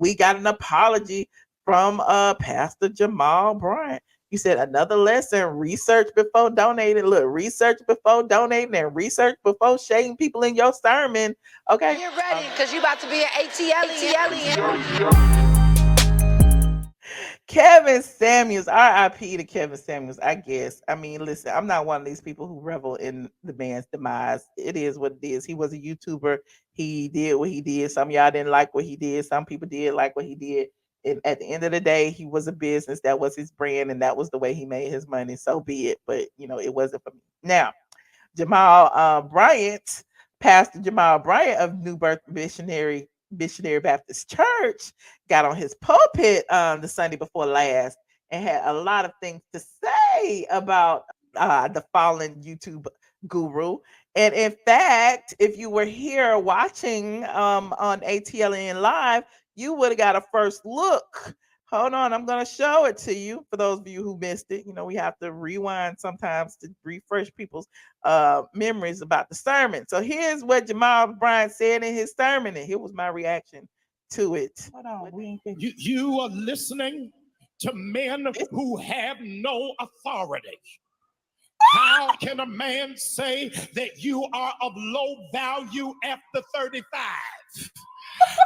we got an apology from Pastor Jamal Bryant. You said another lesson: research before donating. Look, research before donating and research before shading people in your sermon. Okay, get ready because you about to be an ATLien. Kevin Samuels, RIP to Kevin Samuels, I guess. I mean, listen, I'm not one of these people who revel in the man's demise. It is what it is. He was a YouTuber. He did what he did. Some of y'all didn't like what he did. Some people did like what he did. And at the end of the day, he was a business. That was his brand, and that was the way he made his money. So be it. But, it wasn't for me. Now, Jamal Bryant, Pastor Jamal Bryant of New Birth Missionary Baptist Church, got on his pulpit the Sunday before last and had a lot of things to say about the fallen YouTube guru. And in fact, if you were here watching on ATLN Live, you would have got a first look. Hold on, I'm going to show it to you for those of you who missed it. We have to rewind sometimes to refresh people's memories about the sermon. So here's what Jamal Bryant said in his sermon, and here was my reaction to it. Hold on, you are listening to men who have no authority. How can a man say that you are of low value after 35?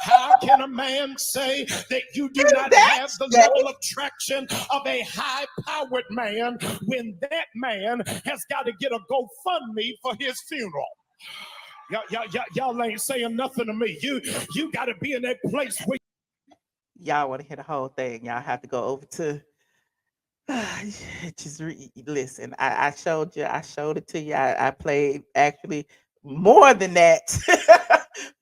How can a man say that you do not have the level of traction of a high-powered man when that man has got to get a GoFundMe for his funeral? Y'all ain't saying nothing to me. You got to be in that place where y'all want to hear the whole thing. Y'all have to go over to just listen. I showed it to you. I played actually more than that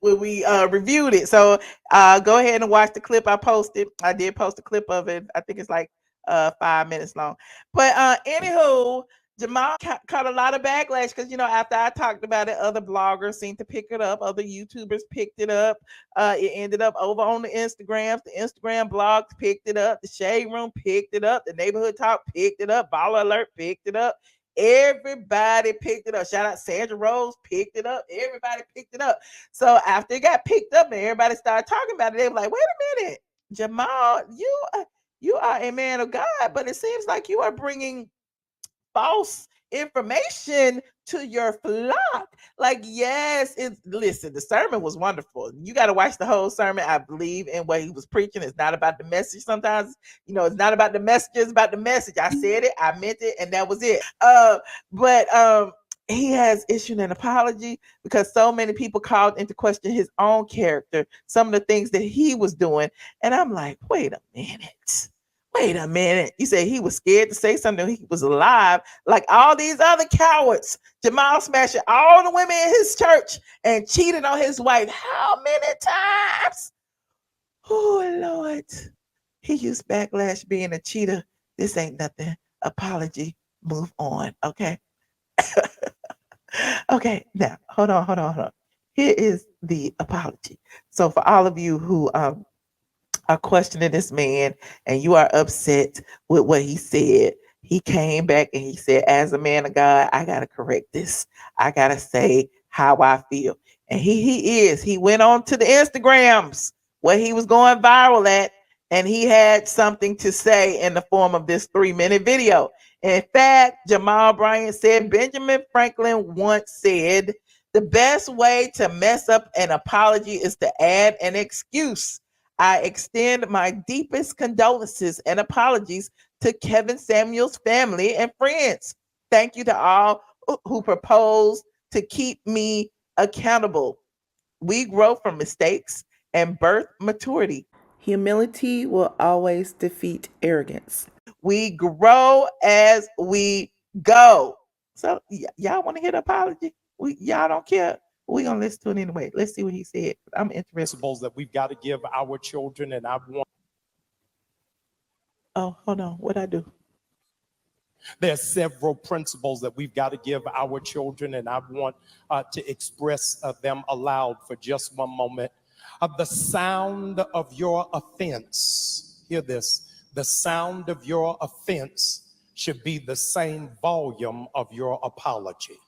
when we reviewed it. So go ahead and watch the clip I posted. I did post a clip of it. I think it's like 5 minutes long. But anywho, Jamal caught a lot of backlash because after I talked about it, other bloggers seemed to pick it up, other YouTubers picked it up. It ended up over on the Instagrams. The Instagram blogs picked it up. The Shade Room picked it up. The Neighborhood Talk picked it up. Baller Alert picked it up. Everybody picked it up. Shout out Sandra Rose picked it up. Everybody picked it up. So after it got picked up and everybody started talking about it, they were like, wait a minute, Jamal, you are a man of God, but it seems like you are bringing false information to your flock. Like, yes, listen, the sermon was wonderful. You got to watch the whole sermon. I believe in what he was preaching. It's not about the message. Sometimes, it's not about the message, it's about the message. I said it, I meant it, and that was it. But he has issued an apology because so many people called into question his own character, some of the things that he was doing. And I'm like, wait a minute. You said he was scared to say something. He was alive, like all these other cowards. Jamal smashing all the women in his church and cheated on his wife. How many times? Oh, Lord. He used backlash being a cheater. This ain't nothing. Apology. Move on. Okay. Okay. Now, hold on. Here is the apology. So for all of you who are questioning this man and you are upset with what he said, he came back and he said, as a man of God, I got to correct this. I got to say how I feel. And he went on to the Instagrams where he was going viral at, and he had something to say in the form of this 3-minute video. In fact, Jamal Bryant said, Benjamin Franklin once said, the best way to mess up an apology is to add an excuse. I extend my deepest condolences and apologies to Kevin Samuels' family and friends. Thank you to all who proposed to keep me accountable. We grow from mistakes and birth maturity. Humility will always defeat arrogance. We grow as we go. So y'all want to hear the apology? Y'all don't care. We're going to listen to it anyway. Let's see what he said. I'm interested. Principles that we've got to give our children, and I want. Oh, hold on. What'd I do? There are several principles that we've got to give our children, and I want to express them aloud for just one moment. The sound of your offense, hear this, the sound of your offense should be the same volume of your apology.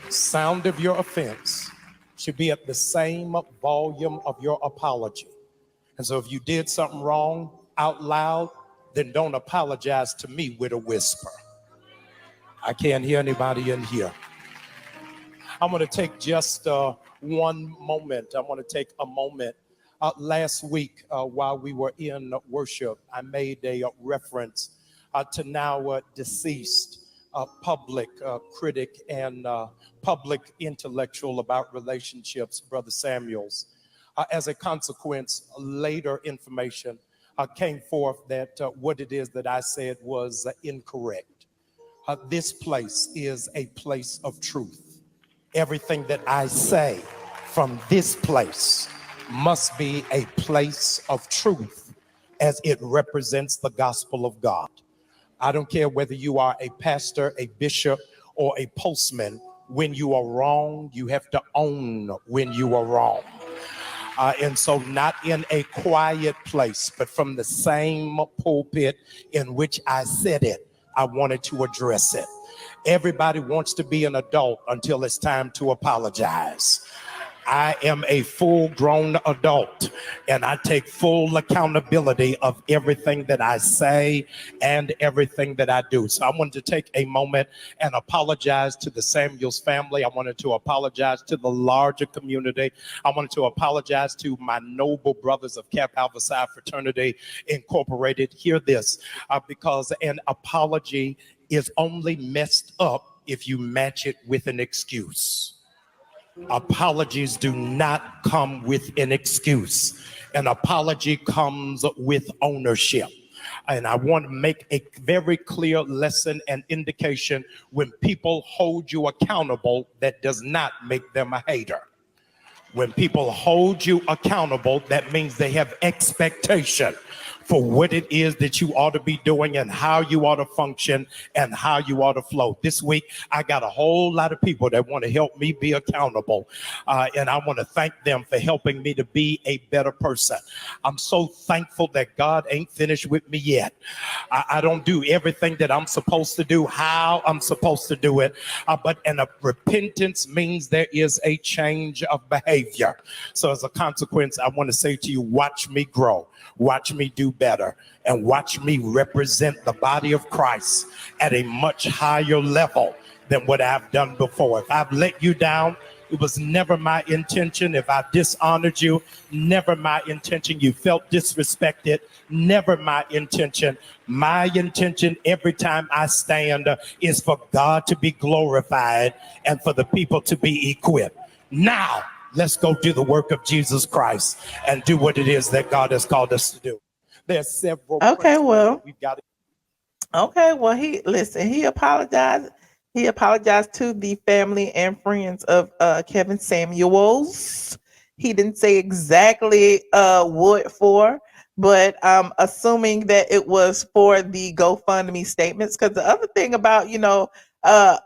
Sound of your offense should be at the same volume of your apology. And so if you did something wrong out loud, then don't apologize to me with a whisper. I can't hear anybody in here. I'm going to take just one moment. I want to take a moment. Last week, while we were in worship, I made a reference to now deceased public critic and public intellectual about relationships, Brother Samuels. As a consequence, later information came forth that what it is that I said was incorrect. This place is a place of truth. Everything that I say from this place must be a place of truth as it represents the gospel of God. I don't care whether you are a pastor, a bishop, or a postman. When you are wrong, you have to own when you are wrong. And so not in a quiet place, but from the same pulpit in which I said it, I wanted to address it. Everybody wants to be an adult until it's time to apologize. I am a full-grown adult, and I take full accountability of everything that I say and everything that I do. So I wanted to take a moment and apologize to the Samuels family. I wanted to apologize to the larger community. I wanted to apologize to my noble brothers of Kappa Alpha Psi Fraternity Incorporated. Hear this, because an apology is only messed up if you match it with an excuse. Apologies do not come with an excuse. An apology comes with ownership. And I want to make a very clear lesson and indication: when people hold you accountable, that does not make them a hater. When people hold you accountable, that means they have expectation for what it is that you ought to be doing and how you ought to function and how you ought to flow. This week, I got a whole lot of people that want to help me be accountable. And I want to thank them for helping me to be a better person. I'm so thankful that God ain't finished with me yet. I don't do everything that I'm supposed to do, how I'm supposed to do it. But repentance means there is a change of behavior. So as a consequence, I want to say to you, watch me grow. Watch me do better, and watch me represent the body of Christ at a much higher level than what I've done before. If I've let you down, it was never my intention. If I dishonored you, never my intention. You felt disrespected, never my intention. My intention every time I stand is for God to be glorified and for the people to be equipped. Now, let's go do the work of Jesus Christ and do what it is that God has called us to do. There's several Okay, we've got. He apologized. He apologized to the family and friends of Kevin Samuels. He didn't say exactly what for, but I'm assuming that it was for the GoFundMe statements. Because the other thing about,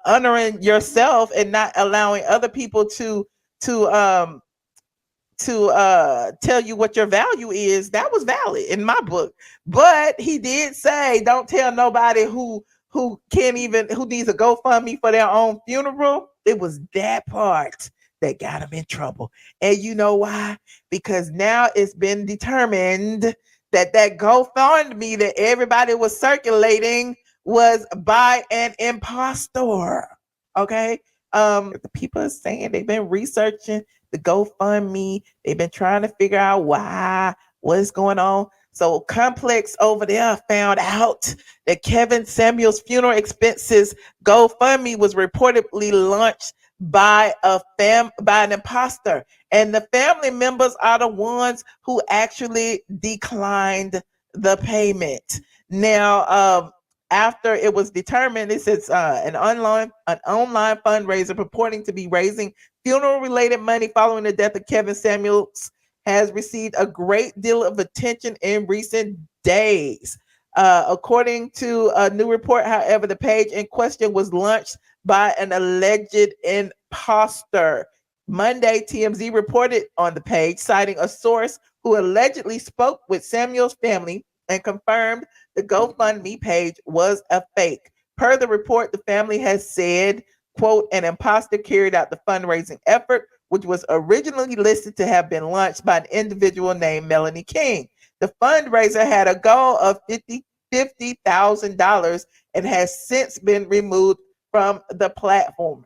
honoring yourself and not allowing other people to um tell you what your value is, that was valid in my book. But he did say, don't tell nobody who needs a GoFundMe for their own funeral. It was that part that got him in trouble. And you know why? Because now it's been determined that GoFundMe that everybody was circulating was by an impostor. Okay. The people are saying they've been researching the GoFundMe. They've been trying to figure out what's going on. So Complex over there found out that Kevin Samuel's funeral expenses GoFundMe was reportedly launched by an imposter, and the family members are the ones who actually declined the payment. Now, after it was determined, this is an online fundraiser purporting to be raising funeral related money following the death of Kevin Samuels has received a great deal of attention in recent days. According to a new report, however, the page in question was launched by an alleged imposter. Monday, TMZ reported on the page, citing a source who allegedly spoke with Samuel's family and confirmed the GoFundMe page was a fake. Per the report, the family has said, quote, an imposter carried out the fundraising effort, which was originally listed to have been launched by an individual named Melanie King. The fundraiser had a goal of $50,000 and has since been removed from the platform.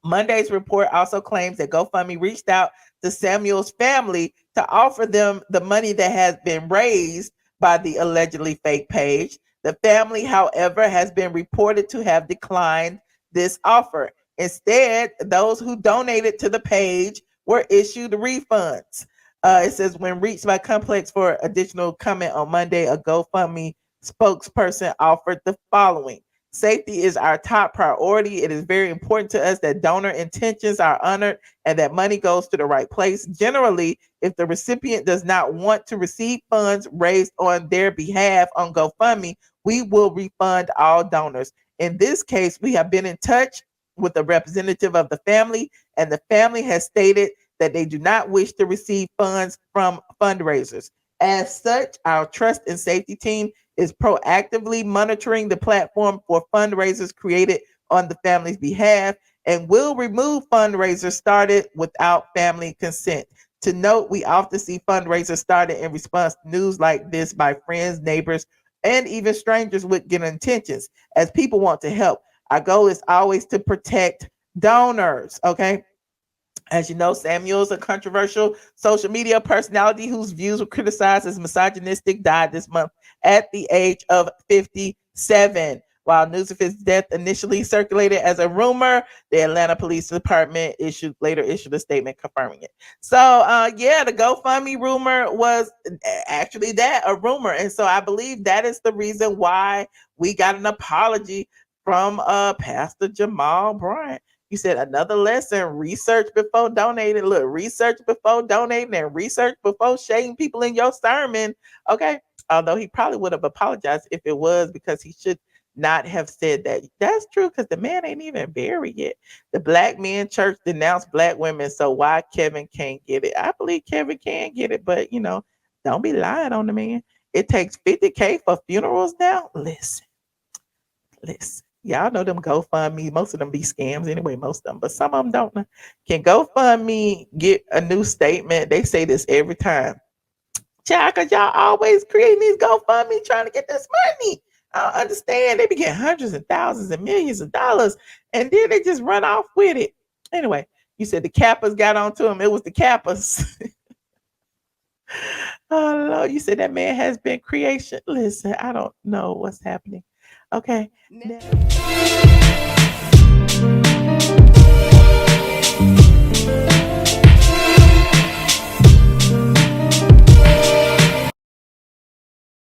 Monday's report also claims that GoFundMe reached out to Samuel's family to offer them the money that has been raised by the allegedly fake page. The family, however, has been reported to have declined this offer. Instead, those who donated to the page were issued refunds. It says, when reached by Complex for additional comment on Monday, a GoFundMe spokesperson offered the following. Safety is our top priority. It is very important to us that donor intentions are honored and that money goes to the right place. Generally, if the recipient does not want to receive funds raised on their behalf on GoFundMe, we will refund all donors. In this case, we have been in touch with a representative of the family, and the family has stated that they do not wish to receive funds from fundraisers. As such, our trust and safety team is proactively monitoring the platform for fundraisers created on the family's behalf and will remove fundraisers started without family consent. To note, we often see fundraisers started in response to news like this by friends, neighbors, and even strangers with good intentions, as people want to help. Our goal is always to protect donors, okay? As you know, Samuel is a controversial social media personality whose views were criticized as misogynistic, died this month at the age of 57. While news of his death initially circulated as a rumor, the Atlanta Police Department later issued a statement confirming it. So, yeah, the GoFundMe rumor was actually a rumor. And so I believe that is the reason why we got an apology from Pastor Jamal Bryant. You said another lesson, research before donating. Look, research before donating and research before shading people in your sermon. Okay. Although he probably would have apologized if it was, because he should not have said that. That's true, because the man ain't even buried yet. The Black Men Church denounced Black women, so why Kevin can't get it? I believe Kevin can get it, but don't be lying on the man. It takes $50K for funerals now. Listen. Y'all know them GoFundMe. Most of them be scams anyway, most of them, but some of them don't. Can GoFundMe get a new statement? They say this every time. Child, because y'all always creating these GoFundMe trying to get this money. I don't understand. They be getting hundreds and thousands and millions of dollars, and then they just run off with it. Anyway, you said the Kappas got onto him. It was the Kappas. Oh, Lord, you said that man has been creation. Listen, I don't know what's happening. Okay.